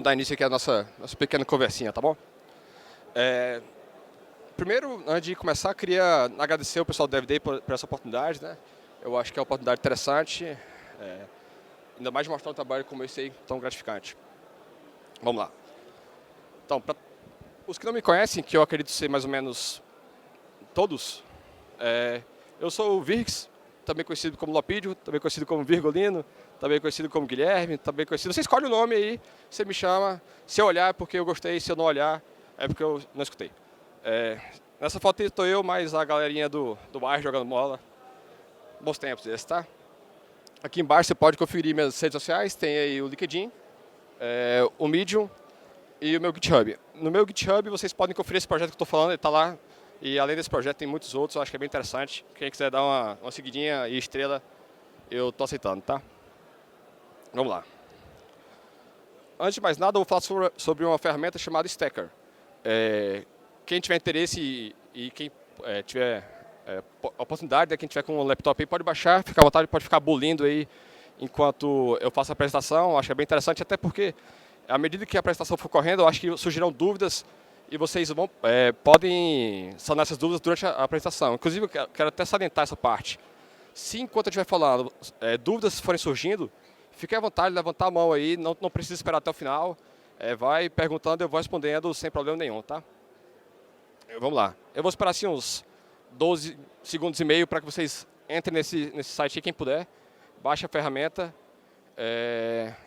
dar início aqui à nossa pequena conversinha, tá bom? Primeiro, antes de começar, queria agradecer o pessoal do DevDay por essa oportunidade, né? Eu acho que é uma oportunidade interessante, ainda mais de mostrar um trabalho como esse aí, tão gratificante. Vamos lá. Então, para os que não me conhecem, que eu acredito ser mais ou menos todos, eu sou o Virgs, também conhecido como Lopídio, também conhecido como Virgolino, também conhecido como Guilherme, também conhecido... Você escolhe o nome aí, você me chama. Se eu olhar é porque eu gostei, se eu não olhar é porque eu não escutei. Nessa foto estou eu, mais a galerinha do bairro jogando bola. Bons tempos esses, tá? Aqui embaixo você pode conferir minhas redes sociais, tem aí o LinkedIn, o Medium e o meu GitHub. No meu GitHub vocês podem conferir esse projeto que eu estou falando, ele está lá. E além desse projeto tem muitos outros, eu acho que é bem interessante. Quem quiser dar uma seguidinha e estrela, eu estou aceitando, tá? Vamos lá. Antes de mais nada, eu vou falar sobre uma ferramenta chamada Stacker. Quem tiver interesse e quem tiver oportunidade, quem tiver com um laptop aí, pode baixar, fica à vontade, pode ficar bolindo aí enquanto eu faço a apresentação. Acho que é bem interessante, até porque, à medida que a apresentação for correndo, eu acho que surgirão dúvidas e vocês podem sanar essas dúvidas durante a apresentação. Inclusive, eu quero até salientar essa parte. Se enquanto eu estiver falando, dúvidas forem surgindo, fique à vontade de levantar a mão aí, não precisa esperar até o final. Vai perguntando, eu vou respondendo sem problema nenhum, tá? Vamos lá. Eu vou esperar assim uns 12 segundos e meio para que vocês entrem nesse site aí, quem puder. Baixe a ferramenta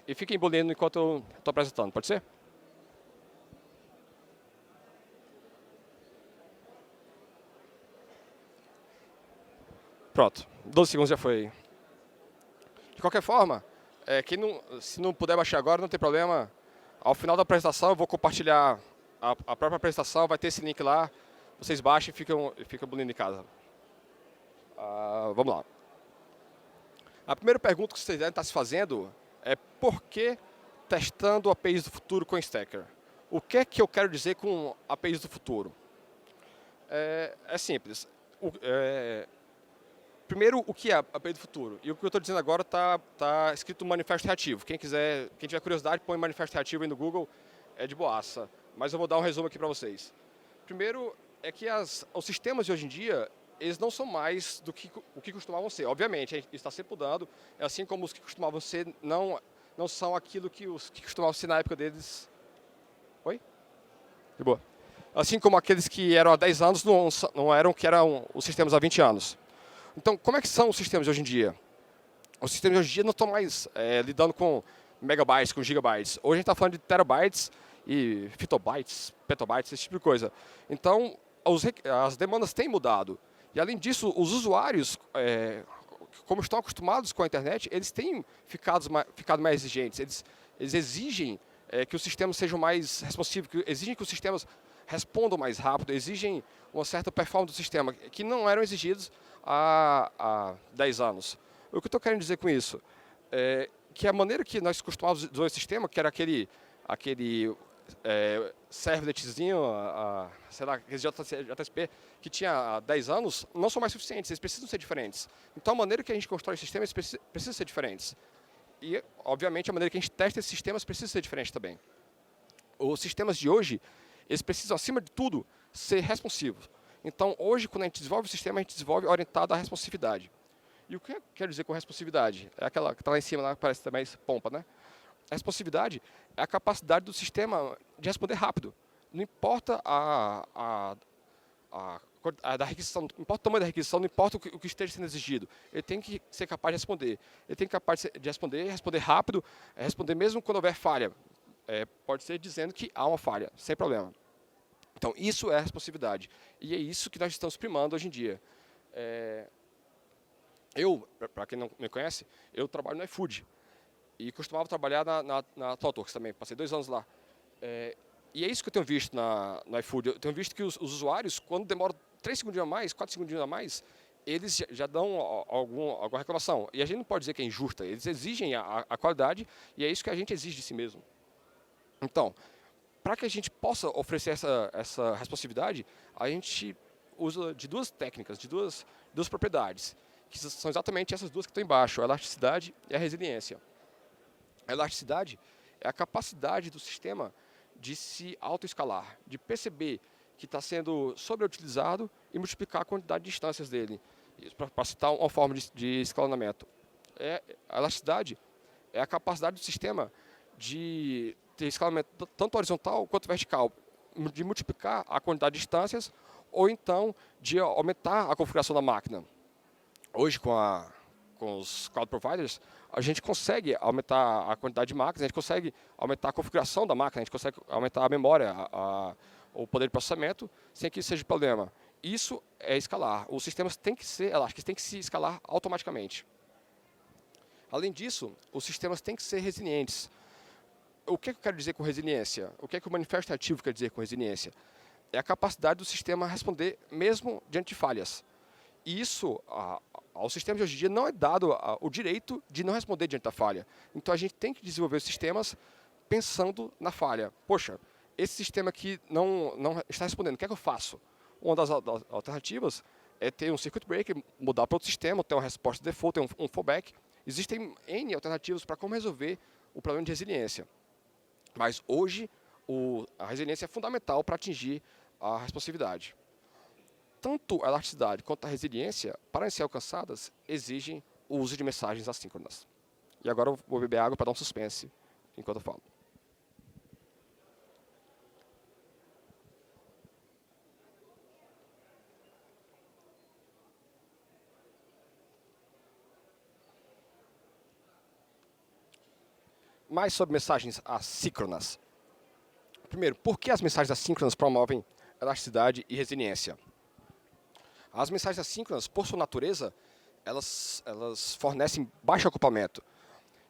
e fiquem bolindo enquanto eu estou apresentando, pode ser? Pronto, 12 segundos já foi. De qualquer forma, se não puder baixar agora, não tem problema. Ao final da apresentação, eu vou compartilhar a própria apresentação, vai ter esse link lá. Vocês baixam e ficam bonindo em casa. Vamos lá. A primeira pergunta que vocês devem estar se fazendo é por que testando APIs do futuro com Stacker? O que é que eu quero dizer com APIs do futuro? É simples. Primeiro, o que é a API do futuro? E o que eu estou dizendo agora está escrito no manifesto reativo. Quem tiver curiosidade, põe manifesto reativo aí no Google, é de boaça. Mas eu vou dar um resumo aqui para vocês. Primeiro, é que os sistemas de hoje em dia, eles não são mais do que o que costumavam ser. Obviamente, isso está sempre mudando, assim como os que costumavam ser não são aquilo que os que costumavam ser na época deles... Oi? De boa. Assim como aqueles que eram há 10 anos não eram o que eram os sistemas há 20 anos. Então, como é que são os sistemas de hoje em dia? Os sistemas de hoje em dia não estão mais lidando com megabytes, com gigabytes. Hoje a gente está falando de terabytes e fitobytes, petabytes, esse tipo de coisa. Então, as demandas têm mudado. E, além disso, os usuários, como estão acostumados com a internet, eles têm ficado mais exigentes. Eles exigem que os sistemas sejam mais responsivos, exigem que os sistemas respondam mais rápido, exigem uma certa performance do sistema, que não eram exigidos há 10 anos. O que eu estou querendo dizer com isso? Que a maneira que nós costumávamos usar o sistema, que era aquele servletzinho, sei lá, JSP, que tinha há 10 anos, não são mais suficientes, eles precisam ser diferentes. Então, a maneira que a gente constrói sistemas precisa ser diferentes. E, obviamente, a maneira que a gente testa esses sistemas precisa ser diferente também. Os sistemas de hoje, eles precisam, acima de tudo, ser responsivos. Então, hoje, quando a gente desenvolve o sistema, a gente desenvolve orientado à responsividade. E o que eu quero dizer com responsividade? É aquela que está lá em cima, lá, que parece também pompa, né? A responsividade é a capacidade do sistema de responder rápido. Não importa da requisição, não importa o tamanho da requisição, não importa o que esteja sendo exigido. Ele tem que ser capaz de responder. Ele tem que ser capaz de responder rápido, responder mesmo quando houver falha. Pode ser dizendo que há uma falha, sem problema. Então, isso é a responsividade. E é isso que nós estamos primando hoje em dia. Para quem não me conhece, eu trabalho no iFood. E costumava trabalhar na ThoughtWorks também. Passei 2 anos lá. E é isso que eu tenho visto no iFood. Eu tenho visto que os usuários, quando demoram 3 segundinhos a mais, 4 segundinhos a mais, eles já dão alguma reclamação. E a gente não pode dizer que é injusta. Eles exigem a qualidade e é isso que a gente exige de si mesmo. Então, para que a gente possa oferecer essa responsividade, a gente usa de 2 técnicas, de duas propriedades, que são exatamente essas 2 que estão embaixo, a elasticidade e a resiliência. A elasticidade é a capacidade do sistema de se autoescalar, de perceber que está sendo sobreutilizado e multiplicar a quantidade de instâncias dele, para citar uma forma de escalonamento. A elasticidade é a capacidade do sistema de ter escalamento tanto horizontal quanto vertical, de multiplicar a quantidade de instâncias ou então de aumentar a configuração da máquina. Hoje, com os cloud providers, a gente consegue aumentar a quantidade de máquinas, a gente consegue aumentar a configuração da máquina, a gente consegue aumentar a memória, o poder de processamento, sem que isso seja problema. Isso é escalar. Os sistemas têm que ser elásticos, têm que se escalar automaticamente. Além disso, os sistemas têm que ser resilientes. O que eu quero dizer com resiliência? O que o manifesto ativo quer dizer com resiliência? É a capacidade do sistema responder mesmo diante de falhas. E isso, aos sistemas de hoje em dia, não é dado o direito de não responder diante da falha. Então, a gente tem que desenvolver os sistemas pensando na falha. Poxa, esse sistema aqui não está respondendo, o que é que eu faço? Uma das alternativas é ter um circuit breaker, mudar para outro sistema, ter uma resposta default, ter um fallback. Existem N alternativas para como resolver o problema de resiliência. Mas hoje, a resiliência é fundamental para atingir a responsividade. Tanto a elasticidade quanto a resiliência, para ser alcançadas, exigem o uso de mensagens assíncronas. E agora eu vou beber água para dar um suspense enquanto eu falo. Mais sobre mensagens assíncronas. Primeiro, por que as mensagens assíncronas promovem elasticidade e resiliência? As mensagens assíncronas, por sua natureza, elas fornecem baixo acoplamento.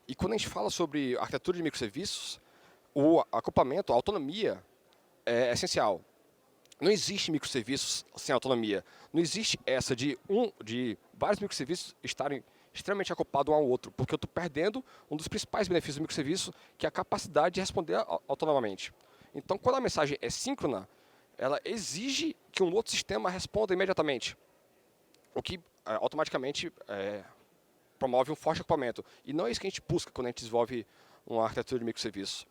E quando a gente fala sobre arquitetura de microserviços, o acoplamento, a autonomia é essencial. Não existe microserviços sem autonomia. Não existe essa de vários microserviços estarem extremamente acoplados um ao outro, porque eu estou perdendo um dos principais benefícios do microserviço, que é a capacidade de responder autonomamente. Então, quando a mensagem é síncrona, ela exige que um outro sistema responda imediatamente, o que automaticamente promove um forte acoplamento. E não é isso que a gente busca quando a gente desenvolve uma arquitetura de microserviço.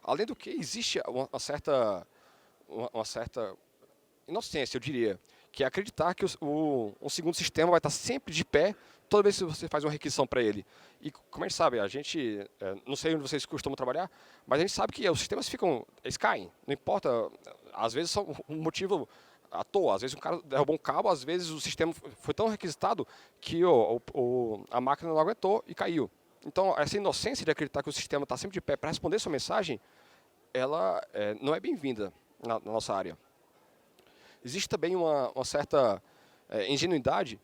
Além do que, existe uma certa inocência, eu diria, que é acreditar que um segundo sistema vai estar sempre de pé toda vez que você faz uma requisição para ele. E como a gente sabe, não sei onde vocês costumam trabalhar, mas a gente sabe que os sistemas eles caem, não importa, às vezes são um motivo à toa, às vezes um cara derrubou um cabo, às vezes o sistema foi tão requisitado que a máquina não aguentou e caiu. Então, essa inocência de acreditar que o sistema está sempre de pé para responder sua mensagem, ela não é bem-vinda na nossa área. Existe também uma certa ingenuidade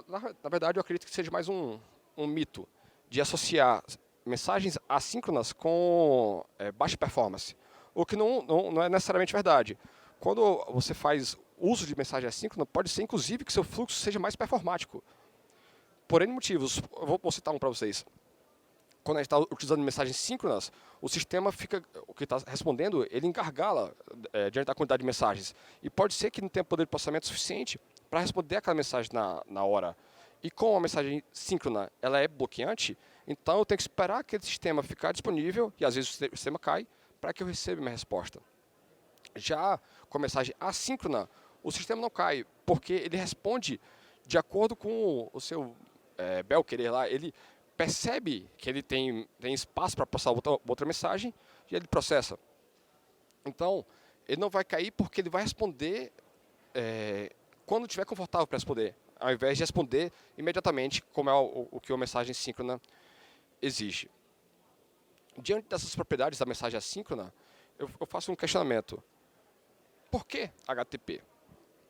na verdade, eu acredito que seja mais um mito de associar mensagens assíncronas com baixa performance, o que não é necessariamente verdade. Quando você faz uso de mensagem assíncrona, pode ser, inclusive, que seu fluxo seja mais performático. Por N motivos. Eu vou citar um para vocês. Quando a gente está utilizando mensagens síncronas, o sistema o que está respondendo, ele engargala diante da quantidade de mensagens. E pode ser que não tenha poder de processamento suficiente para responder aquela mensagem na hora. E como a mensagem síncrona ela é bloqueante, então eu tenho que esperar aquele sistema ficar disponível, e às vezes o sistema cai, para que eu receba minha resposta. Já com a mensagem assíncrona, o sistema não cai, porque ele responde de acordo com o seu bel querer lá. Ele percebe que ele tem espaço para processar outra mensagem e ele processa. Então, ele não vai cair porque ele vai responder quando estiver confortável para responder, ao invés de responder imediatamente, como é o que a mensagem síncrona exige. Diante dessas propriedades da mensagem assíncrona, eu faço um questionamento. Por que HTTP?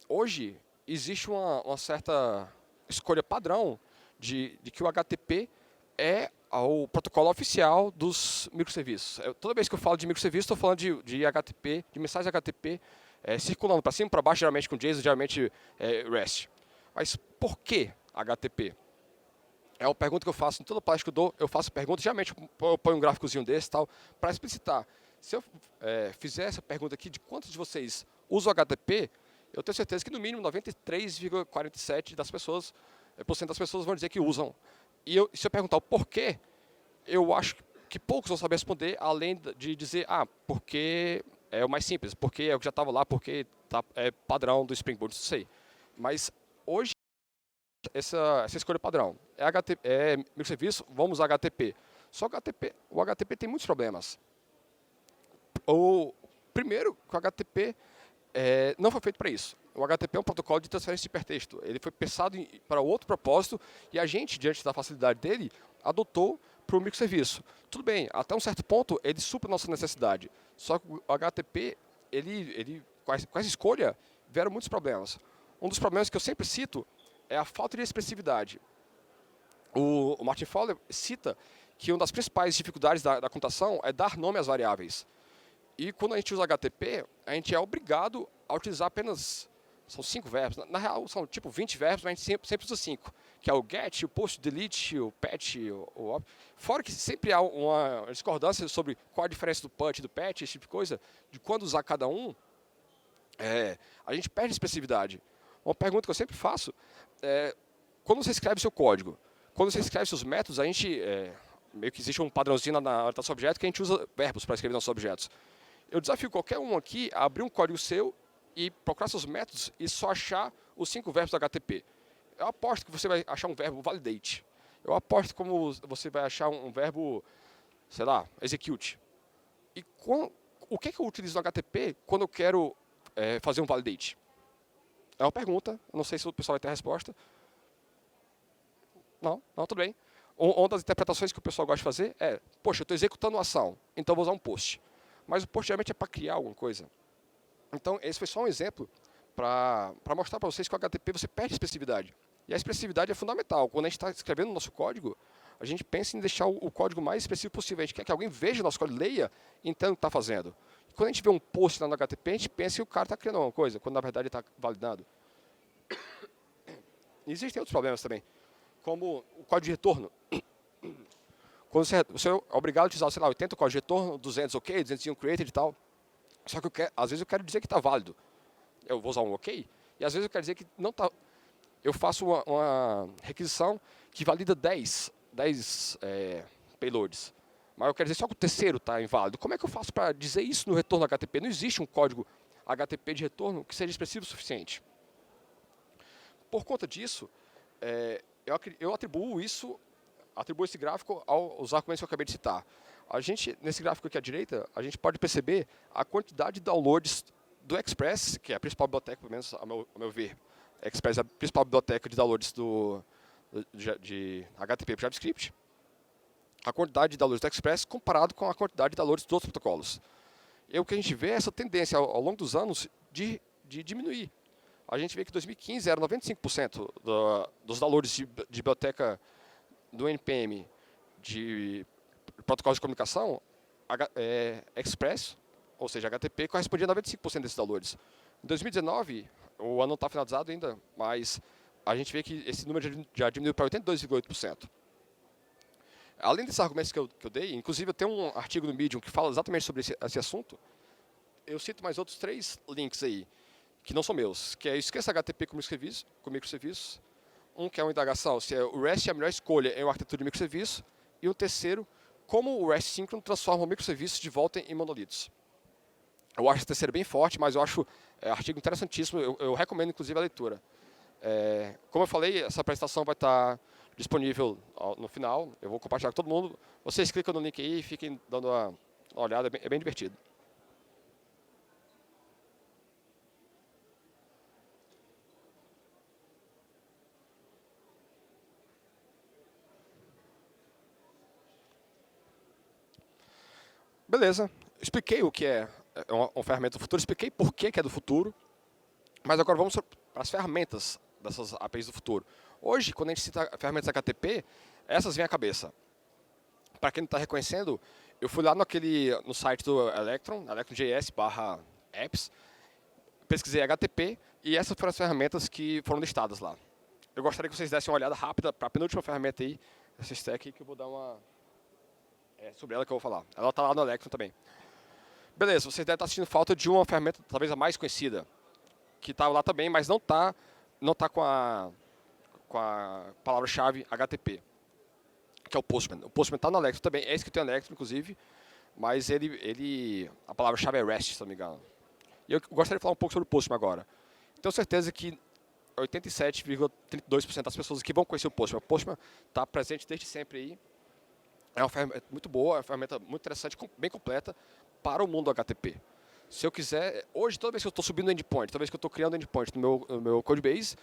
Hoje, existe uma certa escolha padrão de que o HTTP é o protocolo oficial dos microserviços. Toda vez que eu falo de microserviço, estou falando de HTTP, de mensagens HTTP, circulando para cima, para baixo, geralmente com JSON, geralmente REST. Mas por que HTTP? É uma pergunta que eu faço em toda palestra que eu dou, eu faço pergunta, geralmente eu ponho um gráficozinho desse tal, para explicitar. Se eu fizer essa pergunta aqui de quantos de vocês usam HTTP, eu tenho certeza que no mínimo 93,47% das pessoas vão dizer que usam. E se eu perguntar o porquê, eu acho que poucos vão saber responder, além de dizer, porque é o mais simples, porque é o que já estava lá, porque é padrão do Spring Boot, não sei. Mas hoje, essa escolha padrão é microserviço, vamos usar HTTP. Só que o HTTP tem muitos problemas. Primeiro, que o HTTP não foi feito para isso. O HTTP é um protocolo de transferência de hipertexto. Ele foi pensado para outro propósito e a gente, diante da facilidade dele, adotou para o microserviço. Tudo bem, até um certo ponto ele supra a nossa necessidade. Só que o HTTP, com essa escolha, vieram muitos problemas. Um dos problemas que eu sempre cito é a falta de expressividade. O Martin Fowler cita que uma das principais dificuldades da computação é dar nome às variáveis. E quando a gente usa HTTP, a gente é obrigado a utilizar apenas, são 5 verbos, na real são tipo 20 verbos, mas a gente sempre usa 5, que é o get, o post, o delete, o patch, o fora que sempre há uma discordância sobre qual a diferença do put e do patch, esse tipo de coisa, de quando usar cada um, a gente perde expressividade. Uma pergunta que eu sempre faço é, quando você escreve seu código, quando você escreve seus métodos, a gente, meio que existe um padrãozinho na orientação objeto que a gente usa verbos para escrever nossos objetos. Eu desafio qualquer um aqui a abrir um código seu e procurar seus métodos e só achar os 5 verbos do HTTP. Eu aposto que você vai achar um verbo validate. Eu aposto como você vai achar um verbo, sei lá, execute. E o que eu utilizo no HTTP quando eu quero fazer um validate? É uma pergunta, não sei se o pessoal vai ter a resposta. Não, tudo bem. Uma das interpretações que o pessoal gosta de fazer é, poxa, eu estou executando uma ação, então vou usar um post. Mas o post geralmente é para criar alguma coisa. Então, esse foi só um exemplo para mostrar para vocês que o HTTP você perde expressividade. E a expressividade é fundamental. Quando a gente está escrevendo o nosso código, a gente pensa em deixar o código mais expressivo possível. A gente quer que alguém veja o nosso código, leia e entenda o que está fazendo. E quando a gente vê um post lá no HTTP, a gente pensa que o cara está criando alguma coisa, quando na verdade ele está validando. E existem outros problemas também, como o código de retorno. Quando você é obrigado a utilizar, sei lá, 80 códigos de retorno, 200 ok, 201 created e tal. Só que às vezes eu quero dizer que está válido. Eu vou usar um ok, e às vezes eu quero dizer que não está. Eu faço uma requisição que valida 10 payloads. Mas eu quero dizer só que o terceiro está inválido. Como é que eu faço para dizer isso no retorno HTTP? Não existe um código HTTP de retorno que seja expressivo o suficiente. Por conta disso, eu atribuo esse gráfico aos argumentos que eu acabei de citar. Nesse gráfico aqui à direita, a gente pode perceber a quantidade de downloads do Express, que é a principal biblioteca, pelo menos ao meu ver. Express é a principal biblioteca de downloads de HTTP para JavaScript. A quantidade de downloads do Express comparado com a quantidade de downloads dos outros protocolos. E o que a gente vê é essa tendência ao longo dos anos de diminuir. A gente vê que em 2015 era 95% dos downloads de biblioteca do NPM de protocolos de comunicação, Express, ou seja, HTTP, correspondia a 95% desses downloads. Em 2019, o ano não está finalizado ainda, mas a gente vê que esse número já diminuiu para 82,8%. Além desses argumentos que eu dei, inclusive eu tenho um artigo no Medium que fala exatamente sobre esse assunto, eu cito mais outros 3 links aí, que não são meus, que é esqueça HTTP com microserviços, um que é uma indagação se o REST é a melhor escolha em uma arquitetura de microserviço, e um terceiro, como o REST síncrono transforma microserviços de volta em monolitos. Eu acho esse terceiro bem forte, mas eu acho artigo interessantíssimo, eu recomendo inclusive a leitura. Como eu falei, essa apresentação vai estar disponível no final, eu vou compartilhar com todo mundo. Vocês clicam no link aí e fiquem dando uma olhada, é bem divertido. Beleza, expliquei o que é uma ferramenta do futuro, expliquei por que é do futuro, mas agora vamos para as ferramentas dessas APIs do futuro. Hoje, quando a gente cita ferramentas HTTP, essas vêm à cabeça. Para quem não está reconhecendo, eu fui lá no site do electron.js/apps, pesquisei HTTP e essas foram as ferramentas que foram listadas lá. Eu gostaria que vocês dessem uma olhada rápida para a penúltima ferramenta aí, essa stack que eu vou dar uma... sobre ela que eu vou falar. Ela está lá no Electron também. Beleza, vocês devem estar sentindo falta de uma ferramenta talvez a mais conhecida, que está lá também, mas não está com a palavra-chave HTTP. que é o Postman. O Postman está no Electron também, é escrito em Electron, inclusive, mas a palavra-chave é REST, se não me engano. E eu gostaria de falar um pouco sobre o Postman agora. Tenho certeza que 87,32% das pessoas que vão conhecer o Postman está presente desde sempre aí. É uma ferramenta muito boa, é uma ferramenta muito interessante, bem completa para o mundo HTTP. Se eu quiser, hoje, toda vez que eu estou subindo endpoint, toda vez que eu estou criando endpoint no meu Codebase,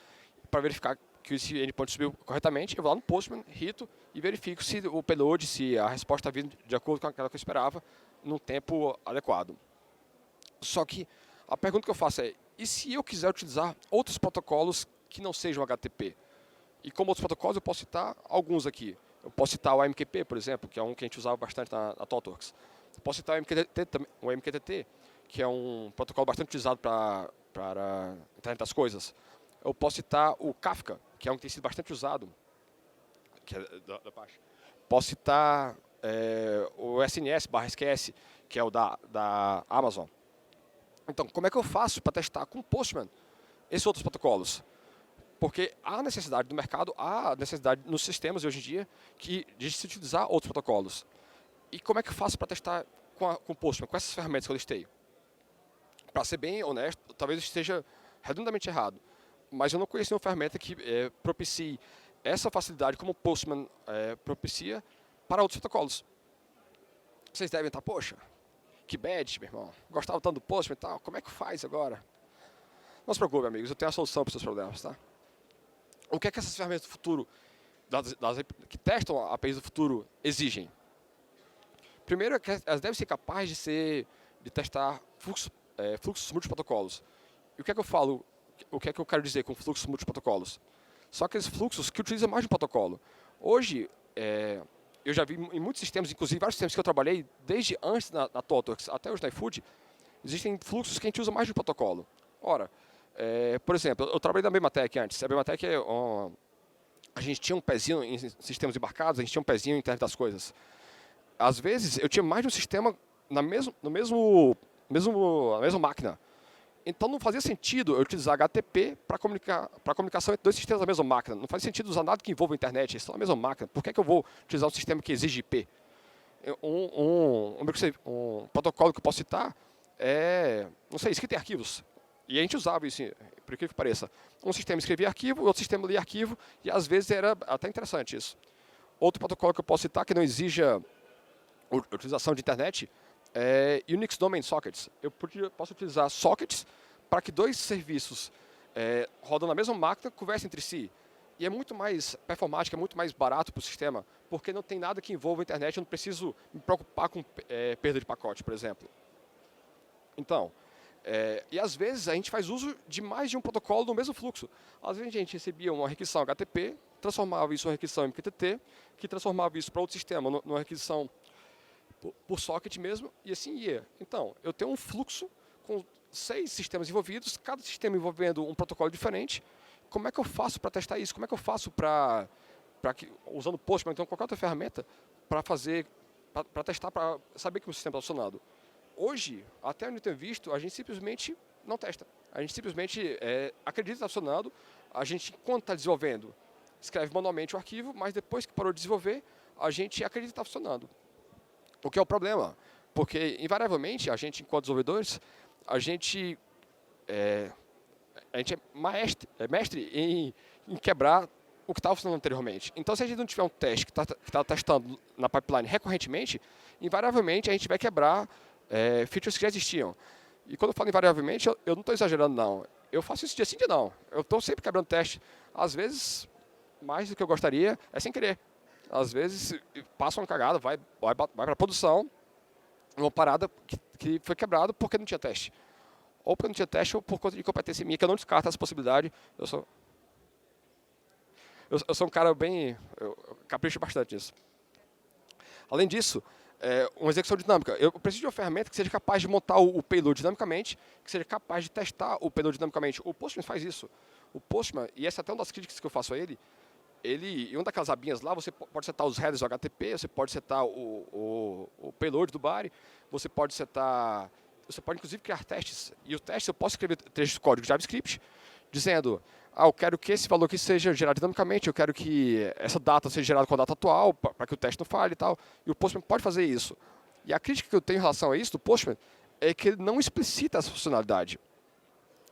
para verificar que esse endpoint subiu corretamente, eu vou lá no Postman, hito e verifico se o payload, se a resposta está vindo de acordo com aquela que eu esperava, num tempo adequado. Só que a pergunta que eu faço é, e se eu quiser utilizar outros protocolos que não sejam HTTP? E como outros protocolos, eu posso citar alguns aqui. Eu posso citar o AMQP, por exemplo, que é um que a gente usava bastante na ThoughtWorks. Eu posso citar o MQTT, que é um protocolo bastante utilizado para a internet das coisas. Eu posso citar o Kafka, que é um que tem sido bastante usado, que é da Apache. Posso citar o SNS/SQS, que é o da Amazon. Então, como é que eu faço para testar com o Postman esses outros protocolos? Porque há necessidade do mercado, há necessidade nos sistemas hoje em dia de se utilizar outros protocolos. E como é que eu faço para testar com o Postman, com essas ferramentas que eu listei? Para ser bem honesto, talvez eu esteja redondamente errado, mas eu não conheço nenhuma ferramenta que propicie essa facilidade como o Postman propicia para outros protocolos. Vocês devem estar, poxa, que bad, meu irmão, gostava tanto do Postman e tal, como é que faz agora? Não se preocupe, amigos, eu tenho a solução para os seus problemas, tá? O que é que essas ferramentas do futuro, que testam a APIs do futuro, exigem? Primeiro, é que elas devem ser capazes de testar fluxos multiprotocolos. E o que é que eu falo? O que é que eu quero dizer com fluxos multiprotocolos? São aqueles fluxos que utilizam mais de um protocolo. Hoje, eu já vi em muitos sistemas, inclusive vários sistemas que eu trabalhei, desde antes na ThoughtWorks até hoje na iFood, existem fluxos que a gente usa mais de um protocolo. Ora, por exemplo, eu trabalhei na Bematec antes. A Bematec a gente tinha um pezinho em sistemas embarcados, a gente tinha um pezinho em internet das coisas. Às vezes, eu tinha mais de um sistema na mesma máquina. Então, não fazia sentido eu utilizar HTTP para comunicação entre dois sistemas da mesma máquina. Não faz sentido usar nada que envolva a internet, eles estão na mesma máquina. Por que é que eu vou utilizar um sistema que exige IP? Um protocolo que eu posso citar não sei, escrita em arquivos. E a gente usava isso, por incrível que pareça. Um sistema escrevia arquivo, outro sistema lia arquivo, e às vezes era até interessante isso. Outro protocolo que eu posso citar que não exija a utilização de internet é Unix Domain Sockets. Eu posso utilizar sockets para que dois serviços rodando na mesma máquina conversem entre si. E é muito mais performático, é muito mais barato para o sistema, porque não tem nada que envolva a internet, eu não preciso me preocupar com perda de pacote, por exemplo. Então, e às vezes a gente faz uso de mais de um protocolo no mesmo fluxo. Às vezes a gente recebia uma requisição HTTP, transformava isso em uma requisição MQTT, que transformava isso para outro sistema, numa requisição por socket mesmo, e assim ia. Então, eu tenho um fluxo com 6 sistemas envolvidos, cada sistema envolvendo um protocolo diferente. Como é que eu faço para testar isso? Como é que eu faço usando o Postman, então qualquer outra ferramenta, para testar, para saber que o sistema está funcionando? Hoje, até onde eu tenho visto, a gente simplesmente não testa. A gente simplesmente acredita que está funcionando. A gente, enquanto está desenvolvendo, escreve manualmente o arquivo, mas depois que parou de desenvolver, a gente acredita que está funcionando. O que é o problema? Porque, invariavelmente, a gente, enquanto desenvolvedores, a gente é mestre em quebrar o que estava funcionando anteriormente. Então, se a gente não tiver um teste que está testando na pipeline recorrentemente, invariavelmente a gente vai quebrar features que já existiam. E quando eu falo invariavelmente, eu não estou exagerando, não. Eu faço isso dia sim, dia não. Eu estou sempre quebrando teste. Às vezes, mais do que eu gostaria, é sem querer. Às vezes, passa uma cagada, vai para a produção, uma parada que foi quebrada porque não tinha teste. Ou porque não tinha teste, ou por conta de competência minha, que eu não descarto essa possibilidade. Eu sou um cara bem... Eu capricho bastante nisso. Além disso, uma execução dinâmica. Eu preciso de uma ferramenta que seja capaz de montar o payload dinamicamente, que seja capaz de testar o payload dinamicamente. O Postman faz isso. O Postman, e essa é até uma das críticas que eu faço a ele, em uma daquelas abinhas lá, você pode setar os headers do HTTP, você pode setar o payload do body, você pode inclusive criar testes. E o teste, eu posso escrever trechos de código JavaScript, dizendo, eu quero que esse valor aqui seja gerado dinamicamente, eu quero que essa data seja gerada com a data atual, para que o teste não falhe e tal. E o Postman pode fazer isso. E a crítica que eu tenho em relação a isso do Postman é que ele não explicita essa funcionalidade.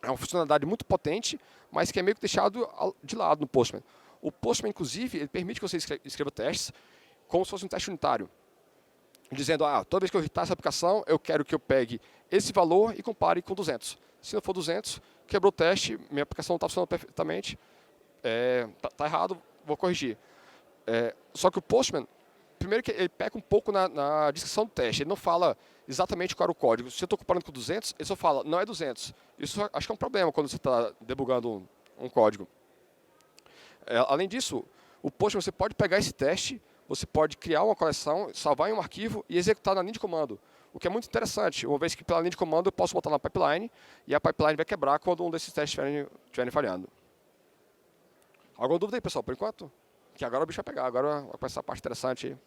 É uma funcionalidade muito potente, mas que é meio que deixado de lado no Postman. O Postman, inclusive, ele permite que você escreva testes como se fosse um teste unitário. Dizendo, toda vez que eu irritar essa aplicação, eu quero que eu pegue esse valor e compare com 200. Se não for 200, quebrou o teste, minha aplicação não está funcionando perfeitamente, está errado, vou corrigir. Só que o Postman, primeiro que ele peca um pouco na descrição do teste, ele não fala exatamente qual era o código. Se eu estou comparando com 200, ele só fala, não é 200. Isso acho que é um problema quando você está debugando um código. Além disso, o Postman você pode pegar esse teste, você pode criar uma coleção, salvar em um arquivo e executar na linha de comando. O que é muito interessante, uma vez que pela linha de comando eu posso botar na pipeline e a pipeline vai quebrar quando um desses testes estiverem falhando. Alguma dúvida aí, pessoal, por enquanto? Que agora o bicho vai pegar, agora vai começar a parte interessante aí.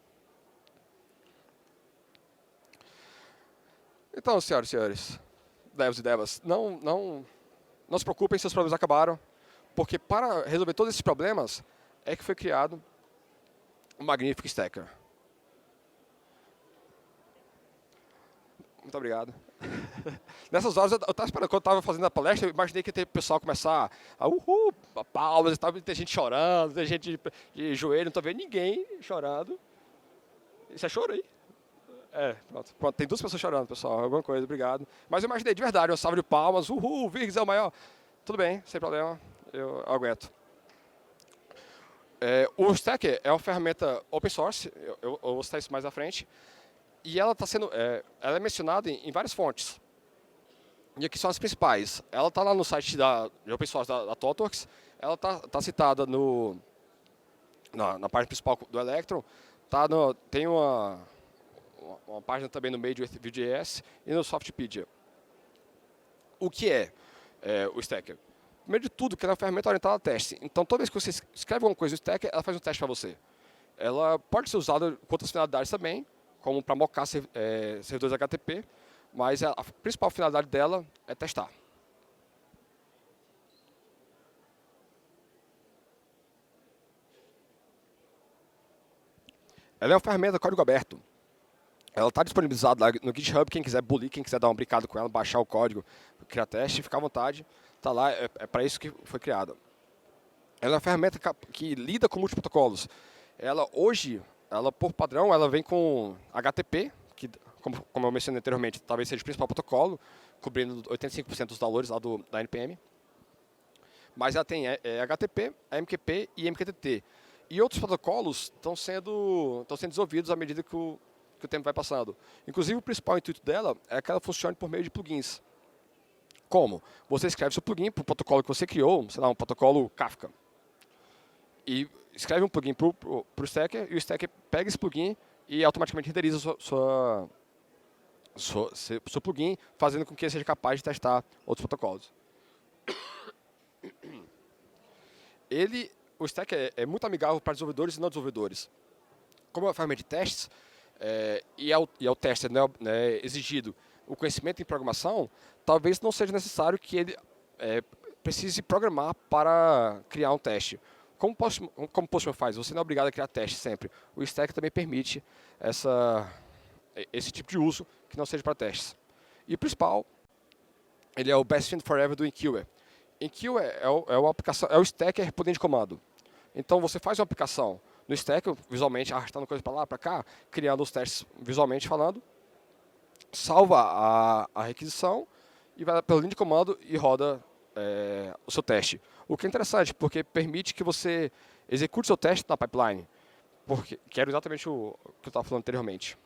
Então, senhoras e senhores, devs e devas, não se preocupem, seus problemas acabaram, porque para resolver todos esses problemas é que foi criado o Magnific Stacker. Muito obrigado. Nessas horas, eu estava esperando, quando eu estava fazendo a palestra, eu imaginei que ia ter o pessoal começar a palmas e tal, ter gente chorando, ter gente de joelho, não estou vendo ninguém chorando. Isso é choro aí? Pronto, tem 2 pessoas chorando, pessoal, alguma coisa, obrigado. Mas eu imaginei de verdade, uma salva de palmas, o Virgs é o maior. Tudo bem, sem problema, eu aguento. O Stacker é uma ferramenta open source, eu vou citar isso mais à frente, e ela ela é mencionada em várias fontes. E aqui são as principais. Ela está lá no site de open source da ThoughtWorks, ela está citada na página principal do Electron, tem uma página também no Made with Vue.js e no Softpedia. O que é o Stacker? Primeiro de tudo, que ela é uma ferramenta orientada a teste. Então, toda vez que você escreve alguma coisa no Stacker, ela faz um teste para você. Ela pode ser usada com outras finalidades também, como para mocar servidores HTTP, mas a principal finalidade dela é testar. Ela é uma ferramenta de código aberto. Ela está disponibilizada lá no GitHub, quem quiser bulir, quem quiser dar uma brincada com ela, baixar o código, criar teste, fica à vontade. Está lá, é para isso que foi criada. Ela é uma ferramenta que lida com multiprotocolos. Hoje, por padrão, ela vem com HTTP, que, como eu mencionei anteriormente, talvez seja o principal protocolo, cobrindo 85% dos valores lá da NPM. Mas ela tem HTTP, AMQP e MQTT. E outros protocolos estão sendo desenvolvidos à medida que o tempo vai passando. Inclusive, o principal intuito dela é que ela funcione por meio de plugins. Como? Você escreve seu plugin para o protocolo que você criou, sei lá, um protocolo Kafka. E escreve um plugin para o Stacker, e o Stacker pega esse plugin e automaticamente renderiza seu plugin, fazendo com que ele seja capaz de testar outros protocolos. O Stacker é muito amigável para desenvolvedores e não desenvolvedores. Como é uma ferramenta de testes, e ao teste é exigido o conhecimento em programação, talvez não seja necessário que ele precise programar para criar um teste. Como o Postman faz? Você não é obrigado a criar teste sempre. O Stacker também permite esse tipo de uso que não seja para testes. E o principal, ele é o best friend forever do Enqueuer. Enqueuer é o Stacker por linha de comando. Então você faz uma aplicação no Stacker, visualmente arrastando coisa para lá, para cá, criando os testes visualmente falando, salva a requisição e vai pela linha de comando e roda o seu teste. O que é interessante, porque permite que você execute seu teste na pipeline, que era exatamente o que eu estava falando anteriormente.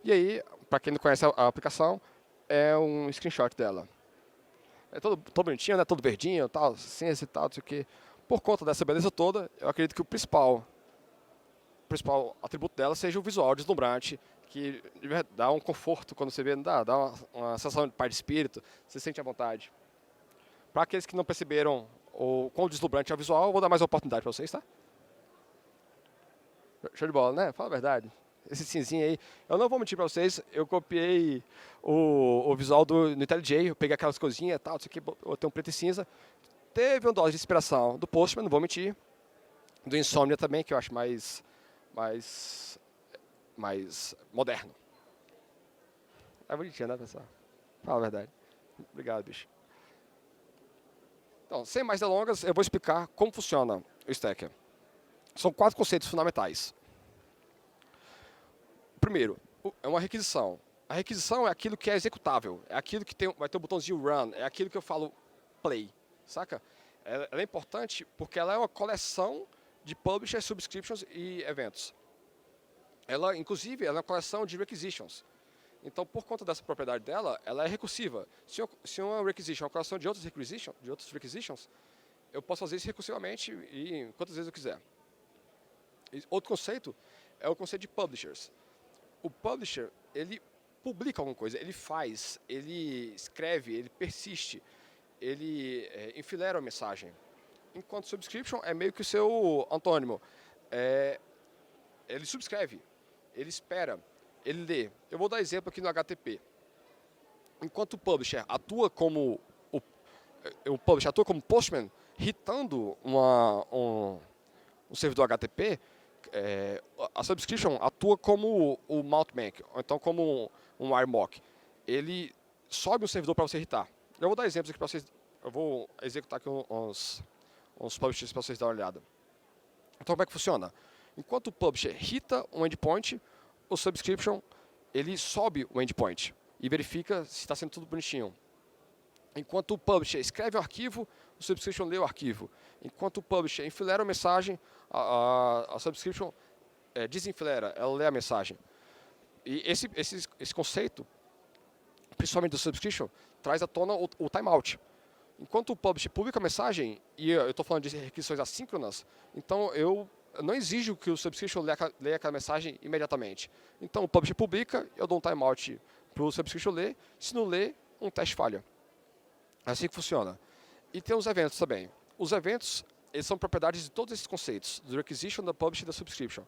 E aí, para quem não conhece a aplicação, é um screenshot dela. É todo bonitinho, né? Todo verdinho, tal, ciência e tal, não sei o quê. Por conta dessa beleza toda, eu acredito que o principal atributo dela seja o visual deslumbrante, que dá um conforto quando você vê, dá uma sensação de paz de espírito, você se sente à vontade. Para aqueles que não perceberam o quão deslumbrante é o visual, eu vou dar mais uma oportunidade para vocês, tá? Show de bola, né? Fala a verdade. Esse cinzinho aí, eu não vou mentir para vocês, eu copiei o visual no IntelliJ, eu peguei aquelas coisinhas e tal, isso aqui, eu tenho um preto e cinza, Teve uma dose de inspiração do Postman, não vou mentir. Do Insomnia também, que eu acho mais moderno. É bonitinho, né, pessoal? Fala a verdade. Obrigado, bicho. Então, sem mais delongas, eu vou explicar como funciona o Stacker. São 4 conceitos fundamentais. Primeiro, é uma requisição. A requisição é aquilo que é executável, é aquilo que vai ter o botãozinho run, é aquilo que eu falo play, saca? Ela é importante porque ela é uma coleção de publishers, subscriptions e eventos. Inclusive, ela é uma coleção de requisitions. Então, por conta dessa propriedade dela, ela é recursiva. Se uma requisition é uma coleção de outros requisitions, eu posso fazer isso recursivamente e quantas vezes eu quiser. Outro conceito é o conceito de publishers. O publisher, ele publica alguma coisa, ele faz, ele escreve, ele persiste, ele enfilera a mensagem. Enquanto subscription é meio que o seu antônimo. Ele subscreve, ele espera, ele lê. Eu vou dar exemplo aqui no HTTP. Enquanto o publisher atua como postman, hitando um servidor HTTP, a subscription atua como o mountbank, ou então como um wiremock. Ele sobe um servidor para você hitar. Eu vou dar exemplos aqui para vocês. Eu vou executar aqui uns publishers para vocês darem uma olhada. Então, como é que funciona? Enquanto o publisher hita um endpoint, o subscription ele sobe o endpoint e verifica se está sendo tudo bonitinho. Enquanto o publisher escreve o arquivo, o subscription lê o arquivo. Enquanto o publisher enfilera a mensagem, a subscription desenfilera, ela lê a mensagem. E esse conceito, principalmente do subscription, traz à tona o timeout. Enquanto o publisher publica a mensagem, e eu estou falando de requisições assíncronas, então eu não exijo que o subscription leia aquela mensagem imediatamente. Então o publisher publica, eu dou um timeout para o subscription ler, se não ler, um teste falha. É assim que funciona. E tem os eventos também. Os eventos, eles são propriedades de todos esses conceitos, do requisition, da publish e da subscription.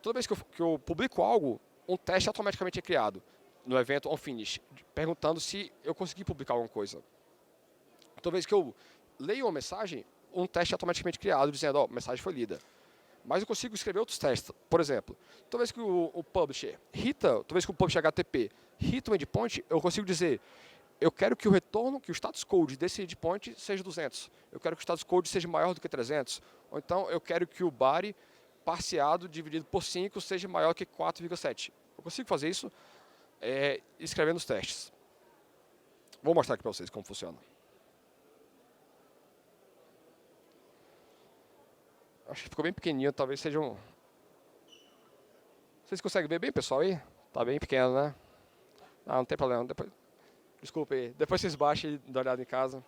Toda vez que eu publico algo, um teste automaticamente é criado no evento onFinish, perguntando se eu consegui publicar alguma coisa. Toda vez que eu leio uma mensagem, um teste é automaticamente criado, dizendo, a mensagem foi lida. Mas eu consigo escrever outros testes. Por exemplo, toda vez que o publisher toda vez que o publisher HTTP hita um endpoint, eu consigo dizer, eu quero que o retorno, que o status code desse endpoint seja 200. Eu quero que o status code seja maior do que 300. Ou então, eu quero que o body parseado dividido por 5 seja maior que 4,7. Eu consigo fazer isso escrevendo os testes. Vou mostrar aqui para vocês como funciona. Acho que ficou bem pequenininho, talvez seja um... Vocês conseguem ver bem, pessoal, aí? Tá bem pequeno, né? Não tem problema. Desculpa aí. Depois vocês baixem e dão uma olhada em casa.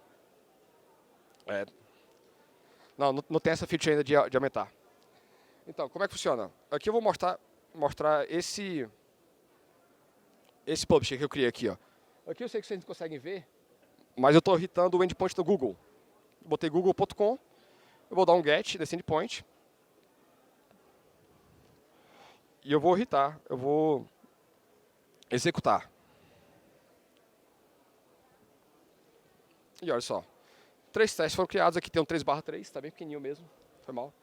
Não tem essa feature ainda de aumentar. Então, como é que funciona? Aqui eu vou mostrar esse publisher que eu criei aqui. Ó. Aqui eu sei que vocês não conseguem ver, mas eu estou hitando o endpoint do Google. Botei google.com, eu vou dar um get desse endpoint. E eu vou hitar, eu vou executar. E olha só, 3 testes foram criados, aqui tem um 3/3, está bem pequenininho mesmo, foi mal.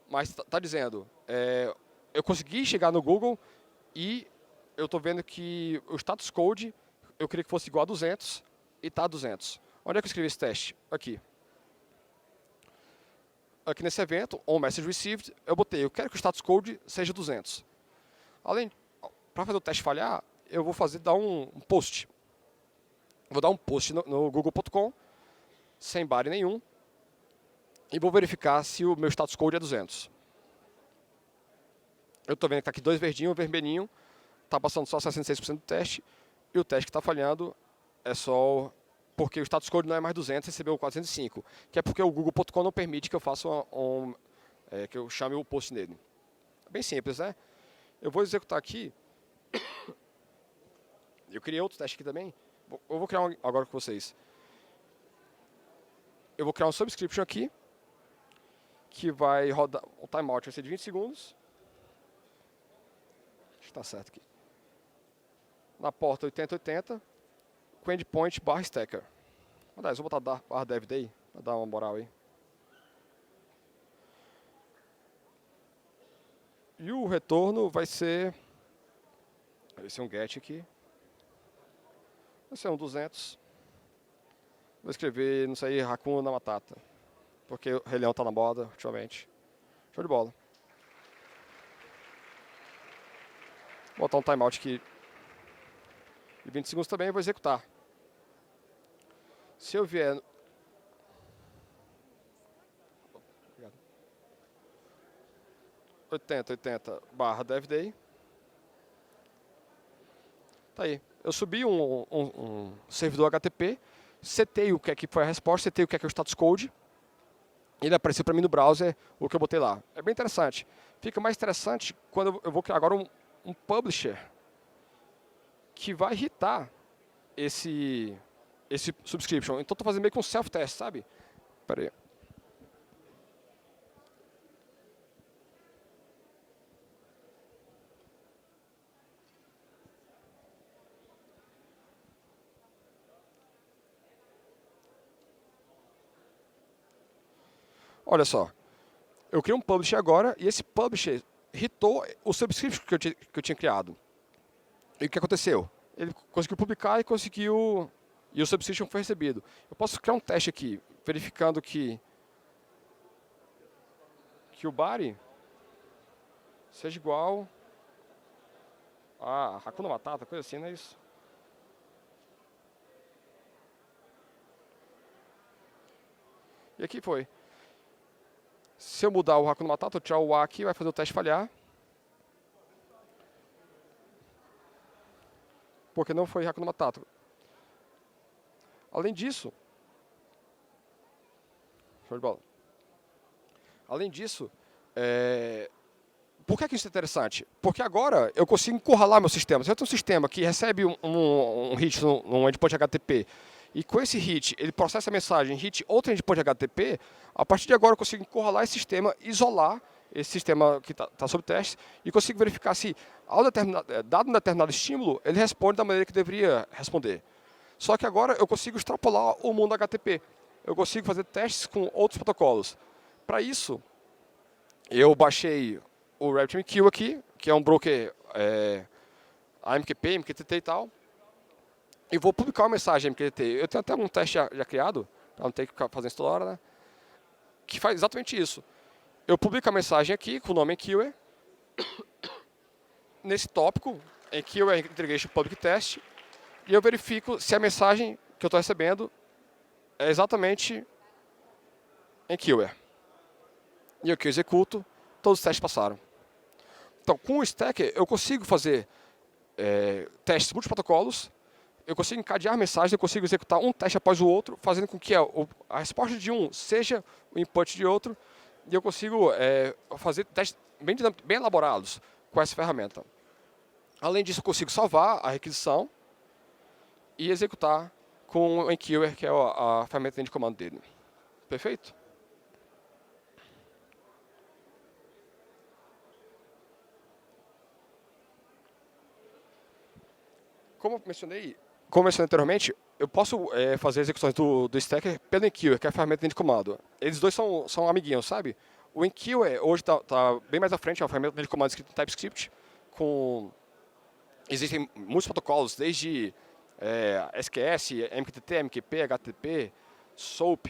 Mas está dizendo, eu consegui chegar no Google e eu estou vendo que o status code, eu queria que fosse igual a 200 e está a 200. Onde é que eu escrevi esse teste? Aqui. Aqui nesse evento, onMessage received, eu quero que o status code seja 200. Para fazer o teste falhar, eu vou dar um post. Vou dar um post no google.com, sem body nenhum, e vou verificar se o meu status code é 200. Eu estou vendo que está aqui 2 verdinhos, um vermelhinho, está passando só 66% do teste, e o teste que está falhando é só porque o status code não é mais 200, recebeu 405, que é porque o google.com não permite que eu faça que eu chame o post nele. Bem simples, né? Eu vou executar aqui. Eu criei outro teste aqui também. Eu vou criar um agora com vocês. Eu vou criar um subscription aqui, que vai rodar, o timeout vai ser de 20 segundos. Acho que está certo aqui. Na porta 8080, com endpoint /stacker. Aliás, eu vou botar /devday, Pra dar uma moral aí. E o retorno vai ser um get aqui. Vai ser um 200. Vou escrever, não sei, Hakuna Matata. Porque o Rei Leão tá na moda ultimamente. Show de bola. Vou botar um timeout aqui. E 20 segundos também eu vou executar. Se eu vier... Obrigado. 80 barra devday. Tá aí. Eu subi um servidor HTTP, setei o que é que foi a resposta, setei o que é o status code. E ele apareceu para mim no browser o que eu botei lá. É bem interessante. Fica mais interessante quando eu vou criar agora um publisher que vai irritar esse subscription. Então estou fazendo meio que um self-test, sabe? Espera aí. Olha só. Eu criei um publisher agora e esse publisher irritou o subscription que eu tinha criado. E o que aconteceu? Ele conseguiu publicar e conseguiu... E o subscription foi recebido. Eu posso criar um teste aqui, verificando que o body seja igual a Hakuna Matata, coisa assim, não é isso? E aqui foi. Se eu mudar o Hakuna Matata, eu tirar o A aqui, vai fazer o teste falhar. Porque não foi Hakuna Matata. Além disso... Show de bola. Além disso, por que isso é interessante? Porque agora eu consigo encurralar meu sistema. Se eu tenho um sistema que recebe um hit num endpoint HTTP, e com esse hit ele processa a mensagem, hit outro endpoint HTTP, a partir de agora eu consigo encurralar esse sistema, isolar esse sistema que está sob teste, e consigo verificar se, dado um determinado estímulo, ele responde da maneira que deveria responder. Só que agora eu consigo extrapolar o mundo HTTP. Eu consigo fazer testes com outros protocolos. Para isso, eu baixei o RabbitMQ aqui, que é um broker AMQP, MQTT e tal, e vou publicar uma mensagem MQTT. Eu tenho até um teste já criado, para não ter que ficar fazendo isso toda hora, né? Que faz exatamente isso. Eu publico a mensagem aqui, com o nome Enqueue, nesse tópico, Enqueue Integration Public Test, e eu verifico se a mensagem que eu estou recebendo é exatamente Enqueue. E o que eu executo, todos os testes passaram. Então, com o Stacker, eu consigo fazer testes multiprotocolos, eu consigo encadear mensagens, eu consigo executar um teste após o outro, fazendo com que a resposta de um seja o input de outro, e eu consigo fazer testes bem elaborados com essa ferramenta. Além disso, eu consigo salvar a requisição e executar com o Enqueue, que é a ferramenta de comando dele. Perfeito? Como eu mencionei anteriormente, eu posso fazer execuções do Stacker pelo Enqueue, que é a ferramenta de comando. Eles dois são amiguinhos, sabe? O Enqueue hoje está bem mais à frente, é uma ferramenta de comando escrita em TypeScript. Existem muitos protocolos, desde SQS, MQTT, MQP, HTTP, SOAP,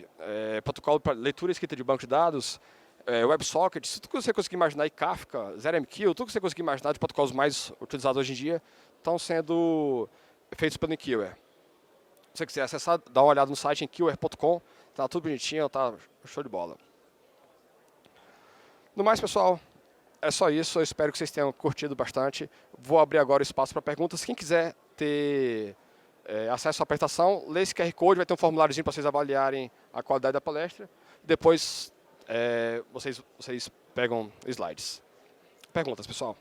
protocolo para leitura e escrita de banco de dados, WebSockets, tudo que você conseguir imaginar, e Kafka, ZeroMQ, tudo que você conseguir imaginar de protocolos mais utilizados hoje em dia, estão sendo feitos pelo Enqueue. Se você quiser acessar, dá uma olhada no site enqueue.com, tá tudo bonitinho, tá show de bola. No mais, pessoal, é só isso. Eu espero que vocês tenham curtido bastante. Vou abrir agora o espaço para perguntas. Quem quiser ter acesso à apresentação, lê esse QR Code, vai ter um formuláriozinho para vocês avaliarem a qualidade da palestra. Depois vocês pegam slides. Perguntas, pessoal?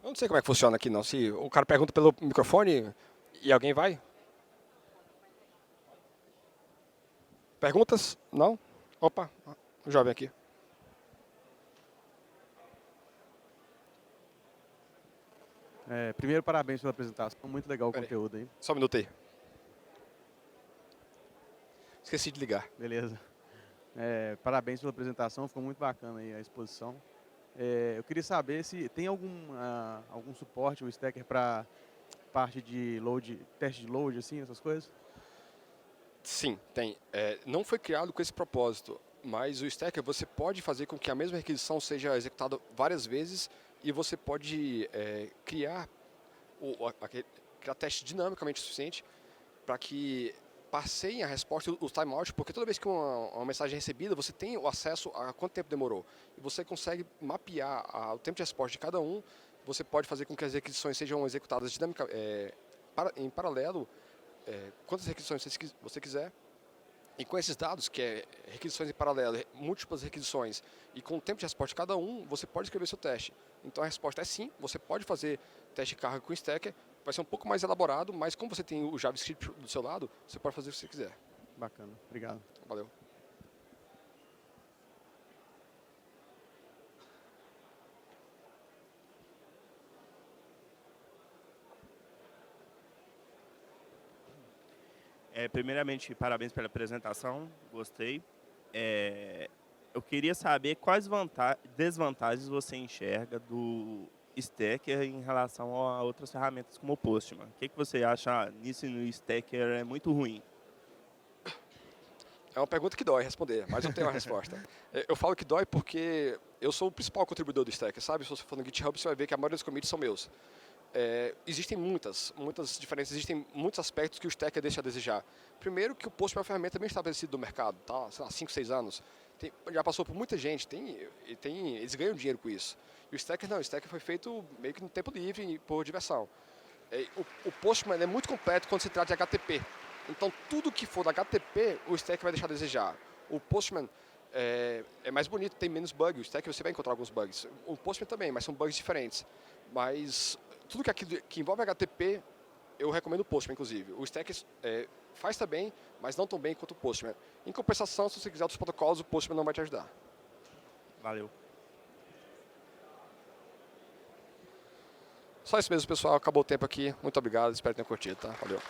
Eu não sei como é que funciona aqui, não. Se o cara pergunta pelo microfone e alguém vai? Perguntas? Não? Opa, um jovem aqui. Primeiro, parabéns pela apresentação, muito legal o Pera aí, conteúdo aí. só um minuto aí. Esqueci de ligar. Beleza. Parabéns pela apresentação, ficou muito bacana aí a exposição. Eu queria saber se tem algum suporte, o Stacker, para parte de load, teste de load, assim, essas coisas? Sim, tem. Não foi criado com esse propósito, mas o Stacker você pode fazer com que a mesma requisição seja executada várias vezes e você pode criar criar teste dinamicamente o suficiente para que passeiem a resposta e os timeouts, porque toda vez que uma mensagem é recebida, você tem o acesso a quanto tempo demorou. E você consegue mapear o tempo de resposta de cada um, você pode fazer com que as requisições sejam executadas em paralelo, quantas requisições você quiser. E com esses dados, que é requisições em paralelo, múltiplas requisições, e com o tempo de resposta de cada um, você pode escrever seu teste. Então a resposta é sim, você pode fazer teste de carga com Stacker, vai ser um pouco mais elaborado, mas como você tem o JavaScript do seu lado, você pode fazer o que você quiser. Bacana, obrigado. Valeu. Primeiramente, parabéns pela apresentação, gostei. Eu queria saber quais desvantagens você enxerga do Stacker em relação a outras ferramentas como o Postman. O que você acha nisso no Stacker é muito ruim? É uma pergunta que dói responder, mas eu tenho uma resposta. Eu falo que dói porque eu sou o principal contribuidor do Stacker, sabe? Se você for no GitHub, você vai ver que a maioria dos commits são meus. Existem muitas diferenças, existem muitos aspectos que o Stacker deixa a desejar. Primeiro que o Postman é uma ferramenta bem estabelecida no mercado, tá? Sei lá, 5, 6 anos. Já passou por muita gente, eles ganham dinheiro com isso. E o Stacker não, o Stacker foi feito meio que no tempo livre e por diversão. O Postman é muito completo quando se trata de HTTP. Então tudo que for da HTTP, o Stacker vai deixar a desejar. O Postman é mais bonito, tem menos bugs. O Stacker você vai encontrar alguns bugs. O Postman também, mas são bugs diferentes. Mas tudo que envolve HTTP, eu recomendo o Postman, inclusive. O Stacker faz também, mas não tão bem quanto o Postman. Em compensação, se você quiser outros protocolos, o Postman não vai te ajudar. Valeu. Só isso mesmo, pessoal. Acabou o tempo aqui. Muito obrigado. Espero que tenham curtido, tá? Valeu.